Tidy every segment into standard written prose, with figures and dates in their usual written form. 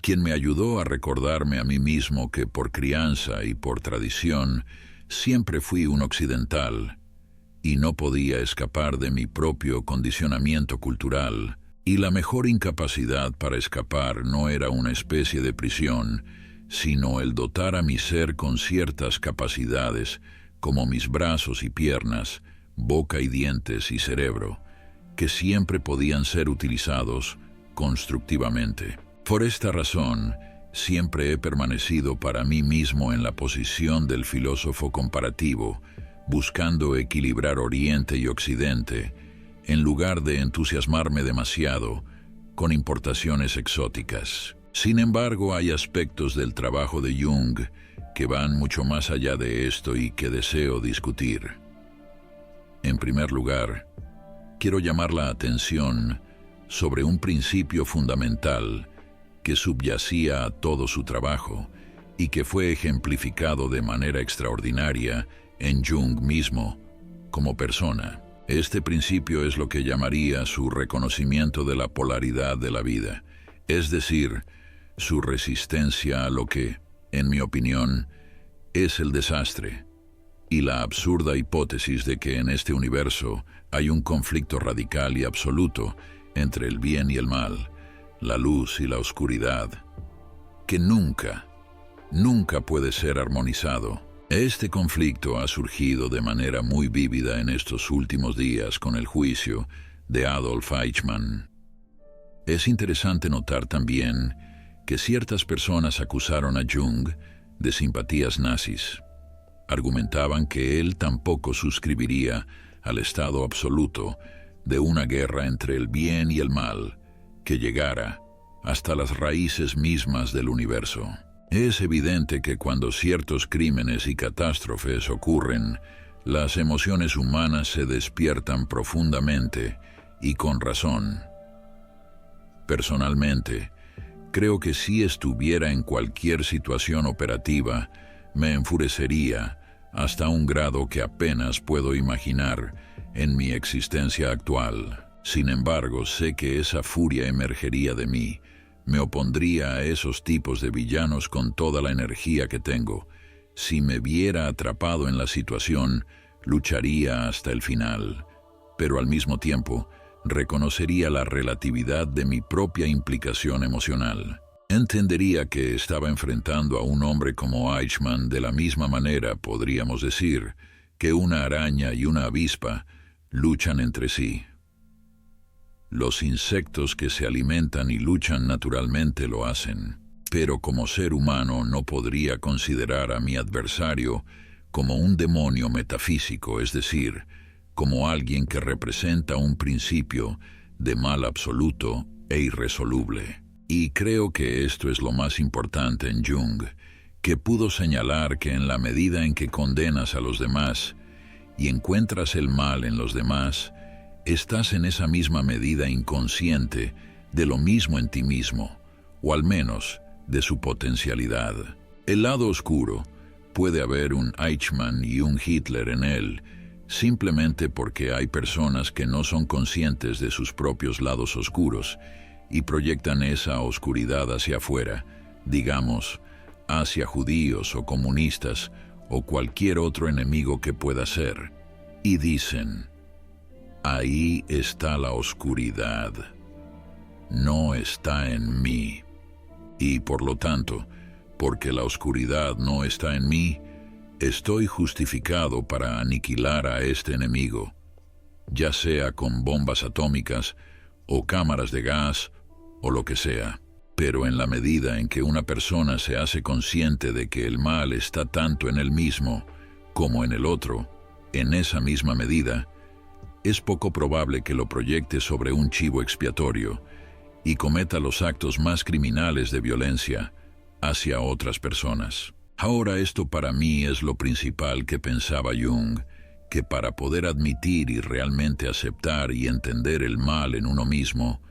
quien me ayudó a recordarme a mí mismo que por crianza y por tradición siempre fui un occidental y no podía escapar de mi propio condicionamiento cultural, y la mejor incapacidad para escapar no era una especie de prisión, sino el dotar a mi ser con ciertas capacidades, como mis brazos y piernas, boca y dientes y cerebro, que siempre podían ser utilizados constructivamente. Por esta razón, siempre he permanecido para mí mismo en la posición del filósofo comparativo, buscando equilibrar Oriente y Occidente, en lugar de entusiasmarme demasiado con importaciones exóticas. Sin embargo, hay aspectos del trabajo de Jung que van mucho más allá de esto y que deseo discutir. En primer lugar, quiero llamar la atención sobre un principio fundamental que subyacía a todo su trabajo y que fue ejemplificado de manera extraordinaria en Jung mismo como persona. Este principio es lo que llamaría su reconocimiento de la polaridad de la vida, es decir, su resistencia a lo que, en mi opinión, es el desastre, y la absurda hipótesis de que en este universo hay un conflicto radical y absoluto entre el bien y el mal, la luz y la oscuridad, que nunca puede ser armonizado. Este conflicto ha surgido de manera muy vívida en estos últimos días con el juicio de Adolf Eichmann. Es interesante notar también que ciertas personas acusaron a Jung de simpatías nazis. Argumentaban que él tampoco suscribiría al estado absoluto de una guerra entre el bien y el mal que llegara hasta las raíces mismas del universo. Es evidente que cuando ciertos crímenes y catástrofes ocurren, las emociones humanas se despiertan profundamente y con razón. Personalmente, creo que si estuviera en cualquier situación operativa, me enfurecería hasta un grado que apenas puedo imaginar en mi existencia actual. Sin embargo, sé que esa furia emergería de mí. Me opondría a esos tipos de villanos con toda la energía que tengo. Si me viera atrapado en la situación, lucharía hasta el final. Pero al mismo tiempo, reconocería la relatividad de mi propia implicación emocional. Entendería que estaba enfrentando a un hombre como Eichmann de la misma manera, podríamos decir, que una araña y una avispa luchan entre sí. Los insectos que se alimentan y luchan naturalmente lo hacen, pero como ser humano no podría considerar a mi adversario como un demonio metafísico, es decir, como alguien que representa un principio de mal absoluto e irresoluble. Y creo que esto es lo más importante en Jung, que pudo señalar que en la medida en que condenas a los demás y encuentras el mal en los demás, estás en esa misma medida inconsciente de lo mismo en ti mismo, o al menos de su potencialidad. El lado oscuro, puede haber un Eichmann y un Hitler en él, simplemente porque hay personas que no son conscientes de sus propios lados oscuros y proyectan esa oscuridad hacia afuera, digamos, hacia judíos o comunistas o cualquier otro enemigo que pueda ser, y dicen: ahí está la oscuridad, no está en mí. Y por lo tanto, porque la oscuridad no está en mí, estoy justificado para aniquilar a este enemigo, ya sea con bombas atómicas o cámaras de gas o lo que sea. Pero en la medida en que una persona se hace consciente de que el mal está tanto en él mismo como en el otro, en esa misma medida, es poco probable que lo proyecte sobre un chivo expiatorio y cometa los actos más criminales de violencia hacia otras personas. Ahora, esto para mí es lo principal que pensaba Jung, que para poder admitir y realmente aceptar y entender el mal en uno mismo,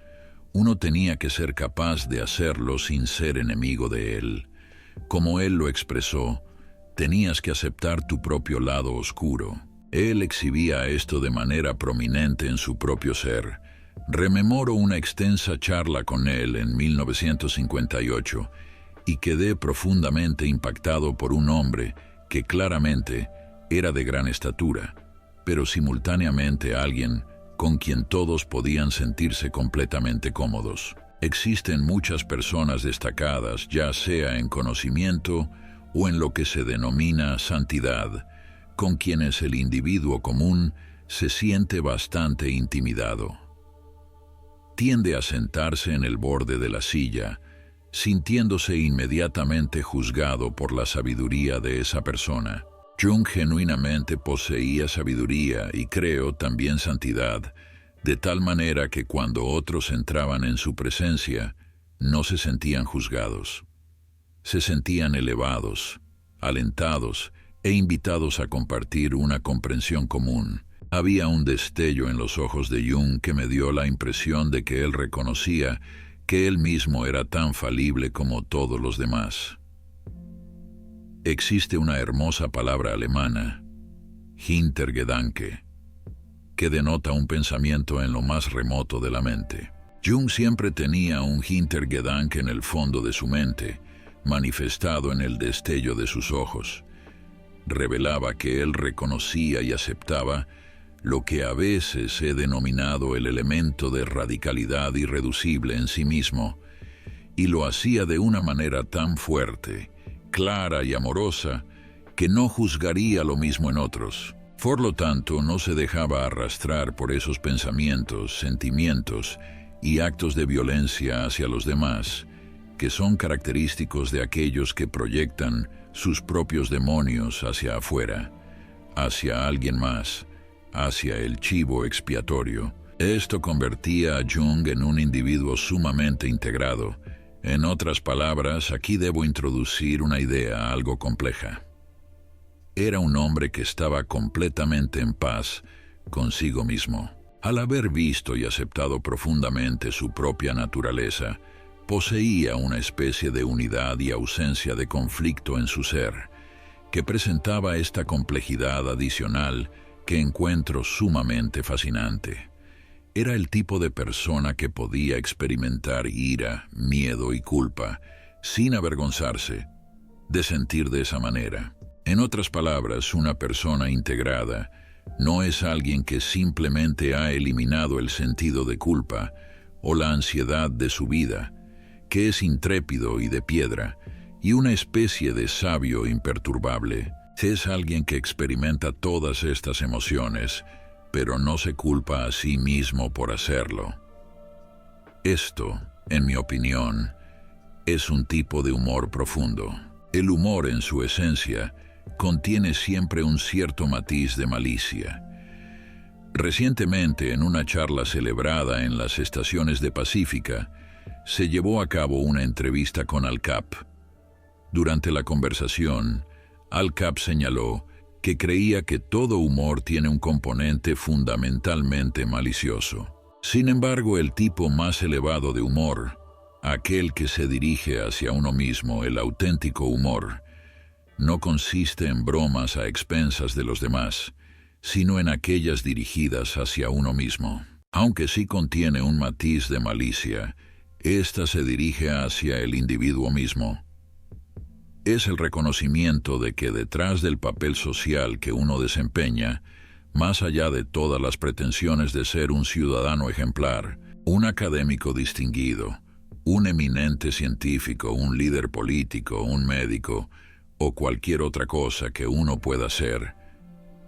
uno tenía que ser capaz de hacerlo sin ser enemigo de él. Como él lo expresó, tenías que aceptar tu propio lado oscuro. Él exhibía esto de manera prominente en su propio ser, Rememoro una extensa charla con él en 1958 y quedé profundamente impactado por un hombre que claramente era de gran estatura, pero simultáneamente alguien con quien todos podían sentirse completamente cómodos. Existen muchas personas destacadas, ya sea en conocimiento o en lo que se denomina santidad, con quienes el individuo común se siente bastante intimidado. Tiende a sentarse en el borde de la silla, sintiéndose inmediatamente juzgado por la sabiduría de esa persona. Jung genuinamente poseía sabiduría y creo también santidad, de tal manera que cuando otros entraban en su presencia, no se sentían juzgados. Se sentían elevados, alentados e invitados a compartir una comprensión común. Había un destello en los ojos de Jung que me dio la impresión de que él reconocía que él mismo era tan falible como todos los demás. Existe una hermosa palabra alemana, Hintergedanke, que denota un pensamiento en lo más remoto de la mente. Jung siempre tenía un Hintergedanke en el fondo de su mente, manifestado en el destello de sus ojos. Revelaba que él reconocía y aceptaba lo que a veces he denominado el elemento de radicalidad irreducible en sí mismo, y lo hacía de una manera tan fuerte, clara y amorosa, que no juzgaría lo mismo en otros. Por lo tanto, no se dejaba arrastrar por esos pensamientos, sentimientos y actos de violencia hacia los demás, que son característicos de aquellos que proyectan sus propios demonios hacia afuera, hacia alguien más, hacia el chivo expiatorio. Esto convertía a Jung en un individuo sumamente integrado. En otras palabras, aquí debo introducir una idea algo compleja. Era un hombre que estaba completamente en paz consigo mismo. Al haber visto y aceptado profundamente su propia naturaleza, poseía una especie de unidad y ausencia de conflicto en su ser, que presentaba esta complejidad adicional que encuentro sumamente fascinante. Era el tipo de persona que podía experimentar ira, miedo y culpa, sin avergonzarse de sentir de esa manera. En otras palabras, una persona integrada no es alguien que simplemente ha eliminado el sentido de culpa o la ansiedad de su vida, que es intrépido y de piedra, y una especie de sabio imperturbable. Es alguien que experimenta todas estas emociones, pero no se culpa a sí mismo por hacerlo. Esto, en mi opinión, es un tipo de humor profundo. El humor, en su esencia, contiene siempre un cierto matiz de malicia. Recientemente, en una charla celebrada en las estaciones de Pacífica, se llevó a cabo una entrevista con Al Capp. Durante la conversación, Al Capp señaló que creía que todo humor tiene un componente fundamentalmente malicioso. Sin embargo, el tipo más elevado de humor, aquel que se dirige hacia uno mismo, el auténtico humor, no consiste en bromas a expensas de los demás, sino en aquellas dirigidas hacia uno mismo. Aunque sí contiene un matiz de malicia, ésta se dirige hacia el individuo mismo. Es el reconocimiento de que detrás del papel social que uno desempeña, más allá de todas las pretensiones de ser un ciudadano ejemplar, un académico distinguido, un eminente científico, un líder político, un médico o cualquier otra cosa que uno pueda ser,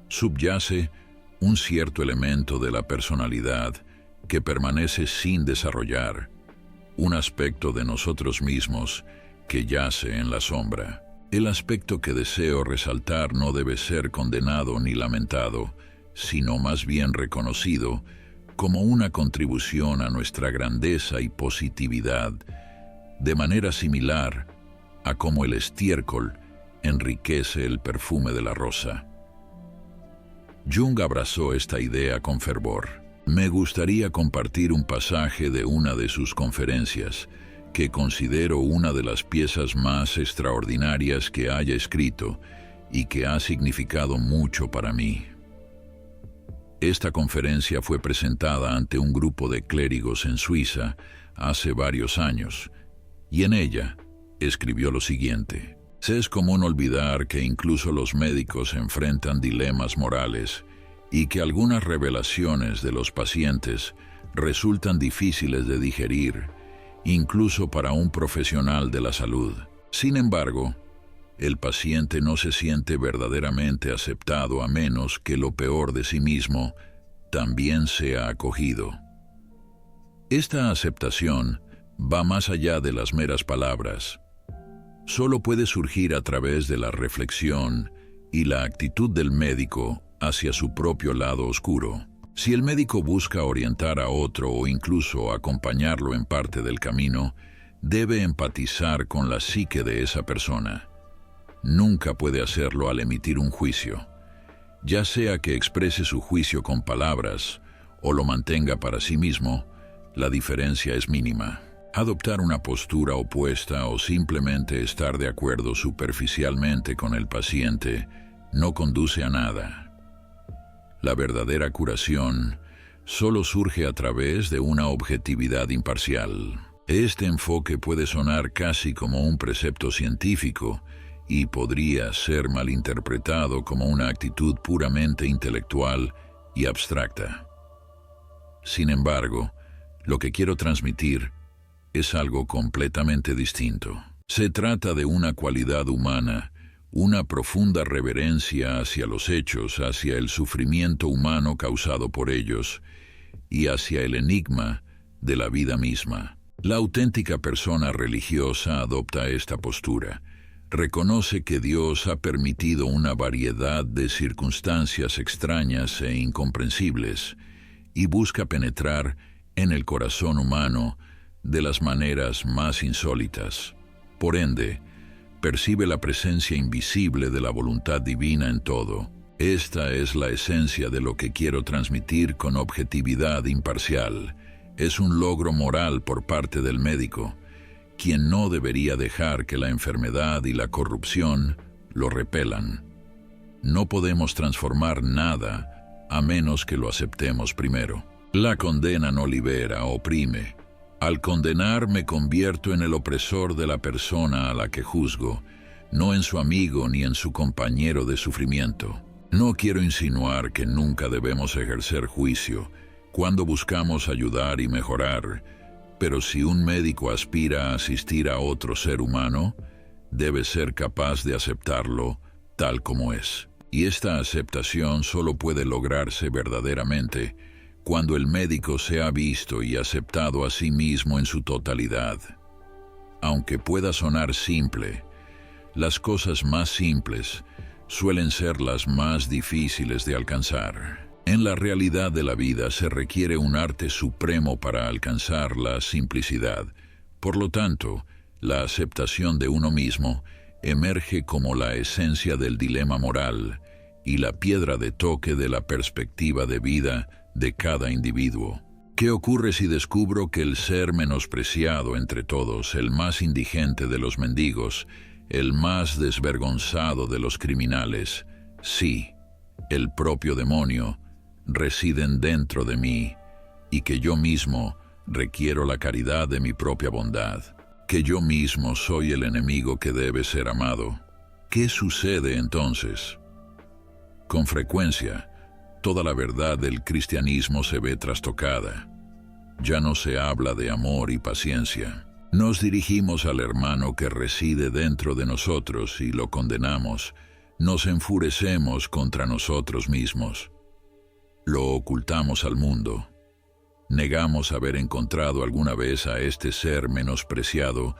subyace un cierto elemento de la personalidad que permanece sin desarrollar, un aspecto de nosotros mismos que yace en la sombra. El aspecto que deseo resaltar no debe ser condenado ni lamentado, sino más bien reconocido como una contribución a nuestra grandeza y positividad, de manera similar a como el estiércol enriquece el perfume de la rosa. Jung abrazó esta idea con fervor. Me gustaría compartir un pasaje de una de sus conferencias, que considero una de las piezas más extraordinarias que haya escrito y que ha significado mucho para mí. Esta conferencia fue presentada ante un grupo de clérigos en Suiza hace varios años, y en ella escribió lo siguiente: es común olvidar que incluso los médicos enfrentan dilemas morales y que algunas revelaciones de los pacientes resultan difíciles de digerir, incluso para un profesional de la salud. Sin embargo, el paciente no se siente verdaderamente aceptado a menos que lo peor de sí mismo también sea acogido. Esta aceptación va más allá de las meras palabras. Solo puede surgir a través de la reflexión y la actitud del médico hacia su propio lado oscuro. Si el médico busca orientar a otro o incluso acompañarlo en parte del camino, debe empatizar con la psique de esa persona. Nunca puede hacerlo al emitir un juicio, ya sea que exprese su juicio con palabras o lo mantenga para sí mismo. La diferencia es mínima. Adoptar una postura opuesta o simplemente estar de acuerdo superficialmente con el paciente no conduce a nada. La verdadera curación solo surge a través de una objetividad imparcial. Este enfoque puede sonar casi como un precepto científico y podría ser malinterpretado como una actitud puramente intelectual y abstracta. Sin embargo, lo que quiero transmitir es algo completamente distinto. Se trata de una cualidad humana, una profunda reverencia hacia los hechos, hacia el sufrimiento humano causado por ellos y hacia el enigma de la vida misma. La auténtica persona religiosa adopta esta postura. Reconoce que Dios ha permitido una variedad de circunstancias extrañas e incomprensibles y busca penetrar en el corazón humano de las maneras más insólitas. Por ende, percibe la presencia invisible de la voluntad divina en todo. Esta es la esencia de lo que quiero transmitir con objetividad imparcial. Es un logro moral por parte del médico, quien no debería dejar que la enfermedad y la corrupción lo repelan. No podemos transformar nada a menos que lo aceptemos primero. La condena no libera, oprime. Al condenar me convierto en el opresor de la persona a la que juzgo, no en su amigo ni en su compañero de sufrimiento. No quiero insinuar que nunca debemos ejercer juicio cuando buscamos ayudar y mejorar, pero si un médico aspira a asistir a otro ser humano, debe ser capaz de aceptarlo tal como es. Y esta aceptación solo puede lograrse verdaderamente cuando el médico se ha visto y aceptado a sí mismo en su totalidad. Aunque pueda sonar simple, las cosas más simples suelen ser las más difíciles de alcanzar. En la realidad de la vida se requiere un arte supremo para alcanzar la simplicidad. Por lo tanto, la aceptación de uno mismo emerge como la esencia del dilema moral y la piedra de toque de la perspectiva de vida de cada individuo. ¿Qué ocurre si descubro que el ser menospreciado entre todos, el más indigente de los mendigos, el más desvergonzado de los criminales, sí, el propio demonio, residen dentro de mí, y que yo mismo requiero la caridad de mi propia bondad, que yo mismo soy el enemigo que debe ser amado? ¿Qué sucede entonces? Con frecuencia, toda la verdad del cristianismo se ve trastocada. Ya no se habla de amor y paciencia. Nos dirigimos al hermano que reside dentro de nosotros y lo condenamos. Nos enfurecemos contra nosotros mismos. Lo ocultamos al mundo. Negamos haber encontrado alguna vez a este ser menospreciado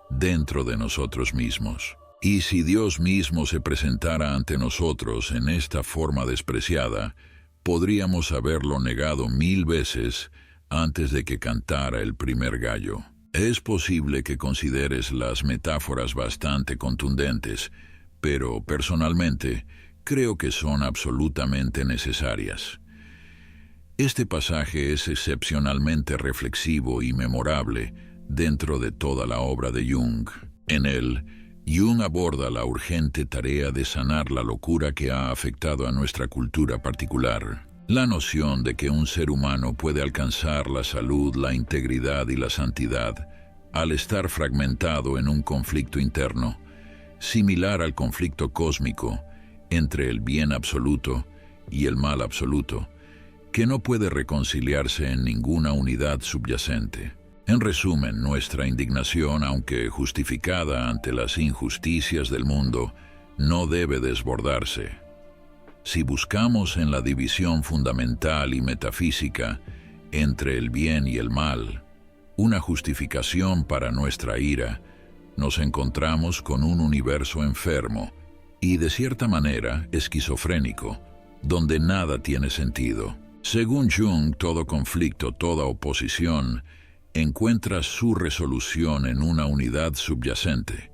dentro de nosotros mismos. Y si Dios mismo se presentara ante nosotros en esta forma despreciada, podríamos haberlo negado 1000 veces antes de que cantara el primer gallo. Es posible que consideres las metáforas bastante contundentes, pero personalmente creo que son absolutamente necesarias. Este pasaje es excepcionalmente reflexivo y memorable dentro de toda la obra de Jung. En él, Jung aborda la urgente tarea de sanar la locura que ha afectado a nuestra cultura particular. La noción de que un ser humano puede alcanzar la salud, la integridad y la santidad al estar fragmentado en un conflicto interno, similar al conflicto cósmico entre el bien absoluto y el mal absoluto, que no puede reconciliarse en ninguna unidad subyacente. En resumen, nuestra indignación, aunque justificada ante las injusticias del mundo, no debe desbordarse. Si buscamos en la división fundamental y metafísica entre el bien y el mal una justificación para nuestra ira, nos encontramos con un universo enfermo y, de cierta manera, esquizofrénico, donde nada tiene sentido. Según Jung, todo conflicto, toda oposición, encuentra su resolución en una unidad subyacente.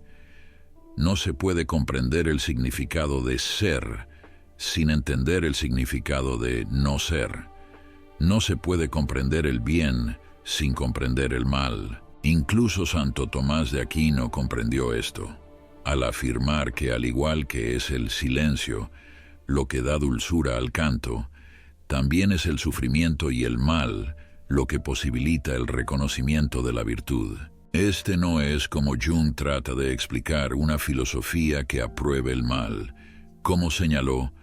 No se puede comprender el significado de ser sin entender el significado de no ser. No se puede comprender el bien sin comprender el mal. Incluso Santo Tomás de Aquino comprendió esto, al afirmar que, al igual que es el silencio lo que da dulzura al canto, también es el sufrimiento y el mal lo que posibilita el reconocimiento de la virtud. Este no es, como Jung trata de explicar, una filosofía que apruebe el mal. Como señaló,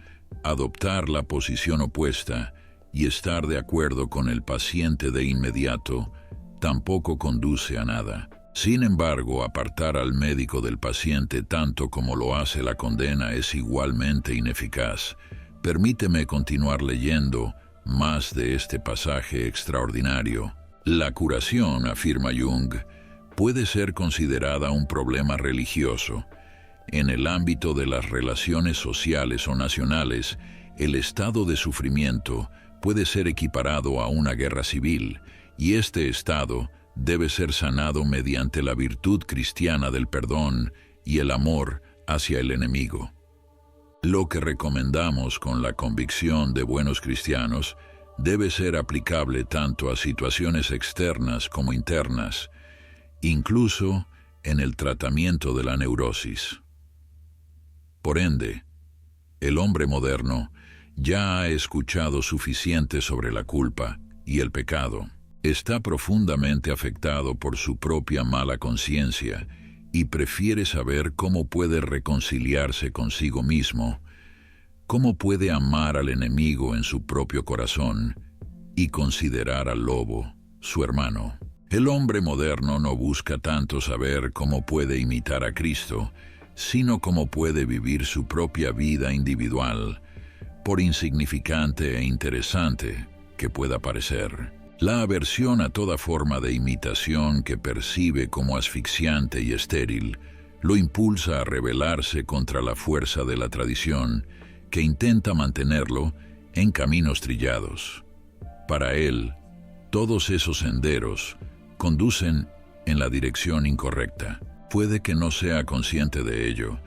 adoptar la posición opuesta y estar de acuerdo con el paciente de inmediato tampoco conduce a nada. Sin embargo, apartar al médico del paciente tanto como lo hace la condena es igualmente ineficaz. Permíteme continuar leyendo más de este pasaje extraordinario. La curación, afirma Jung, puede ser considerada un problema religioso. En el ámbito de las relaciones sociales o nacionales, el estado de sufrimiento puede ser equiparado a una guerra civil, y este estado debe ser sanado mediante la virtud cristiana del perdón y el amor hacia el enemigo. Lo que recomendamos con la convicción de buenos cristianos debe ser aplicable tanto a situaciones externas como internas, incluso en el tratamiento de la neurosis. Por ende, el hombre moderno ya ha escuchado suficiente sobre la culpa y el pecado. Está profundamente afectado por su propia mala conciencia y prefiere saber cómo puede reconciliarse consigo mismo, cómo puede amar al enemigo en su propio corazón y considerar al lobo su hermano. El hombre moderno no busca tanto saber cómo puede imitar a Cristo, sino cómo puede vivir su propia vida individual, por insignificante e interesante que pueda parecer. La aversión a toda forma de imitación que percibe como asfixiante y estéril lo impulsa a rebelarse contra la fuerza de la tradición, que intenta mantenerlo en caminos trillados. Para él, todos esos senderos conducen en la dirección incorrecta. Puede que no sea consciente de ello,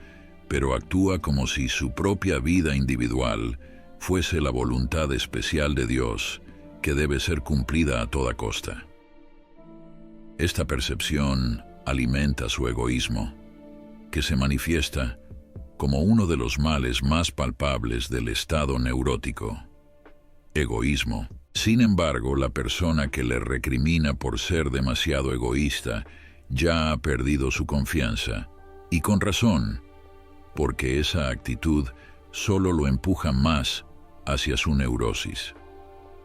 pero actúa como si su propia vida individual fuese la voluntad especial de Dios, que debe ser cumplida a toda costa. Esta percepción alimenta su egoísmo, que se manifiesta como uno de los males más palpables del estado neurótico. Egoísmo. Sin embargo, la persona que le recrimina por ser demasiado egoísta ya ha perdido su confianza, y con razón, porque esa actitud solo lo empuja más hacia su neurosis.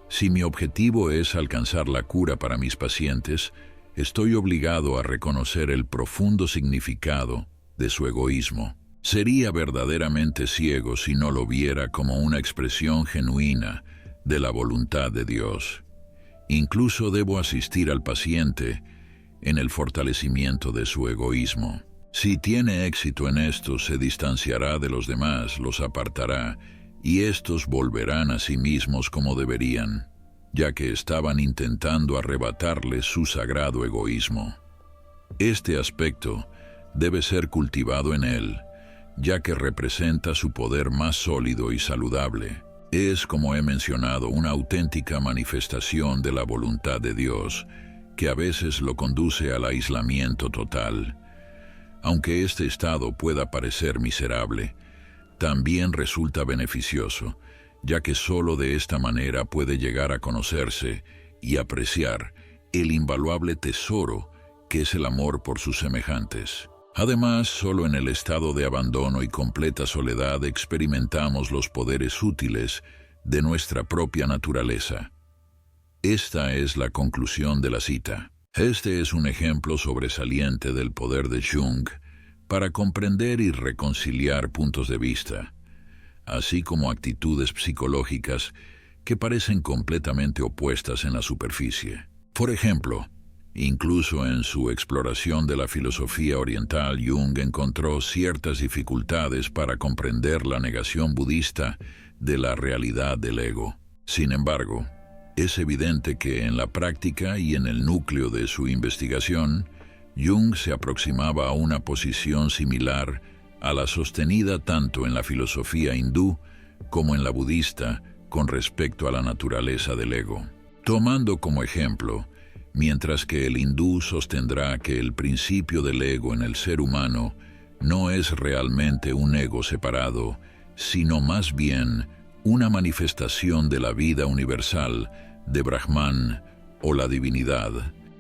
Si mi objetivo es alcanzar la cura para mis pacientes, estoy obligado a reconocer el profundo significado de su egoísmo. Sería verdaderamente ciego si no lo viera como una expresión genuina de la voluntad de Dios. Incluso debo asistir al paciente en el fortalecimiento de su egoísmo. Si tiene éxito en esto, se distanciará de los demás, los apartará, y estos volverán a sí mismos como deberían, ya que estaban intentando arrebatarle su sagrado egoísmo. Este aspecto debe ser cultivado en él, ya que representa su poder más sólido y saludable. Es, como he mencionado, una auténtica manifestación de la voluntad de Dios, que a veces lo conduce al aislamiento total. Aunque este estado pueda parecer miserable, también resulta beneficioso, ya que solo de esta manera puede llegar a conocerse y apreciar el invaluable tesoro que es el amor por sus semejantes. Además, solo en el estado de abandono y completa soledad experimentamos los poderes útiles de nuestra propia naturaleza. Esta es la conclusión de la cita. Este es un ejemplo sobresaliente del poder de Jung para comprender y reconciliar puntos de vista, así como actitudes psicológicas que parecen completamente opuestas en la superficie. Por ejemplo, incluso en su exploración de la filosofía oriental, Jung encontró ciertas dificultades para comprender la negación budista de la realidad del ego. Sin embargo, es evidente que en la práctica y en el núcleo de su investigación, Jung se aproximaba a una posición similar a la sostenida tanto en la filosofía hindú como en la budista con respecto a la naturaleza del ego. Tomando como ejemplo, mientras que el hindú sostendrá que el principio del ego en el ser humano no es realmente un ego separado, sino más bien una manifestación de la vida universal de Brahman o la divinidad.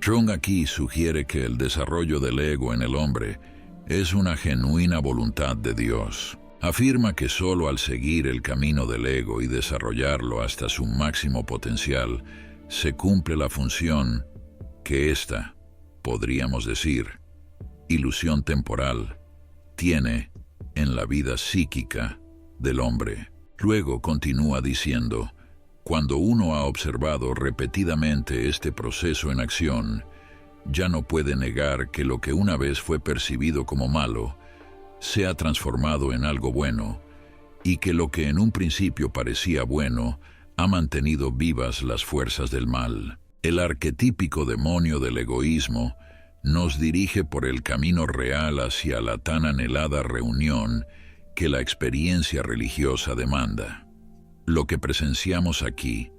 Jung aquí sugiere que el desarrollo del ego en el hombre es una genuina voluntad de Dios. Afirma que solo al seguir el camino del ego y desarrollarlo hasta su máximo potencial, se cumple la función que esta, podríamos decir, ilusión temporal, tiene en la vida psíquica del hombre. Luego continúa diciendo: cuando uno ha observado repetidamente este proceso en acción, ya no puede negar que lo que una vez fue percibido como malo se ha transformado en algo bueno, y que lo que en un principio parecía bueno ha mantenido vivas las fuerzas del mal. El arquetípico demonio del egoísmo nos dirige por el camino real hacia la tan anhelada reunión que la experiencia religiosa demanda. Lo que presenciamos aquí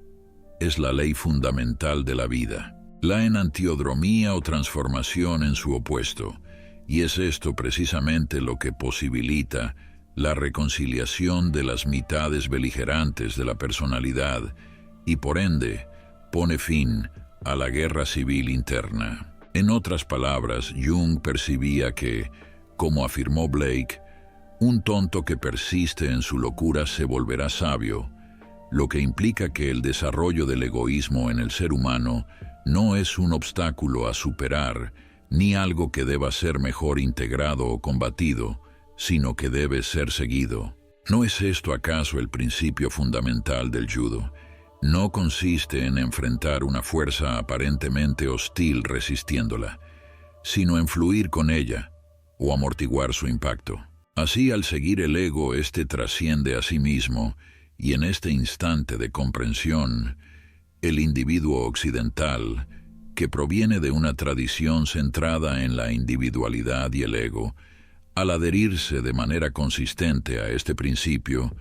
es la ley fundamental de la vida, la enantiodromía o transformación en su opuesto, y es esto precisamente lo que posibilita la reconciliación de las mitades beligerantes de la personalidad y por ende pone fin a la guerra civil interna. En otras palabras, Jung percibía que, como afirmó Blake, un tonto que persiste en su locura se volverá sabio, lo que implica que el desarrollo del egoísmo en el ser humano no es un obstáculo a superar, ni algo que deba ser mejor integrado o combatido, sino que debe ser seguido. ¿No es esto acaso el principio fundamental del judo? No consiste en enfrentar una fuerza aparentemente hostil resistiéndola, sino en fluir con ella o amortiguar su impacto. Así, al seguir el ego, éste trasciende a sí mismo, y en este instante de comprensión, el individuo occidental, que proviene de una tradición centrada en la individualidad y el ego, al adherirse de manera consistente a este principio,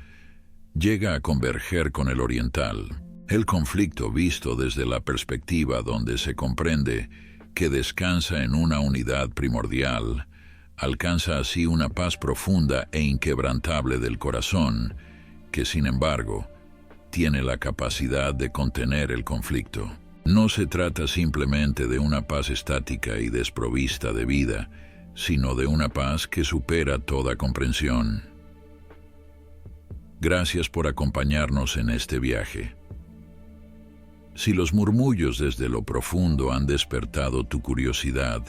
llega a converger con el oriental. El conflicto visto desde la perspectiva donde se comprende que descansa en una unidad primordial, alcanza así una paz profunda e inquebrantable del corazón, que sin embargo tiene la capacidad de contener el conflicto. No se trata simplemente de una paz estática y desprovista de vida, sino de una paz que supera toda comprensión. Gracias por acompañarnos en este viaje. Si los murmullos desde lo profundo han despertado tu curiosidad,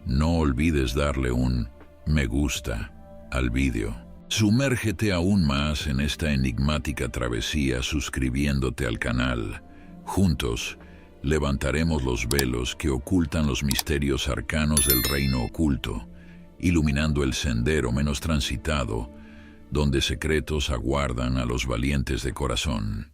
no olvides darle un me gusta al vídeo. Sumérgete aún más en esta enigmática travesía suscribiéndote al canal. Juntos, levantaremos los velos que ocultan los misterios arcanos del reino oculto, iluminando el sendero menos transitado, donde secretos aguardan a los valientes de corazón.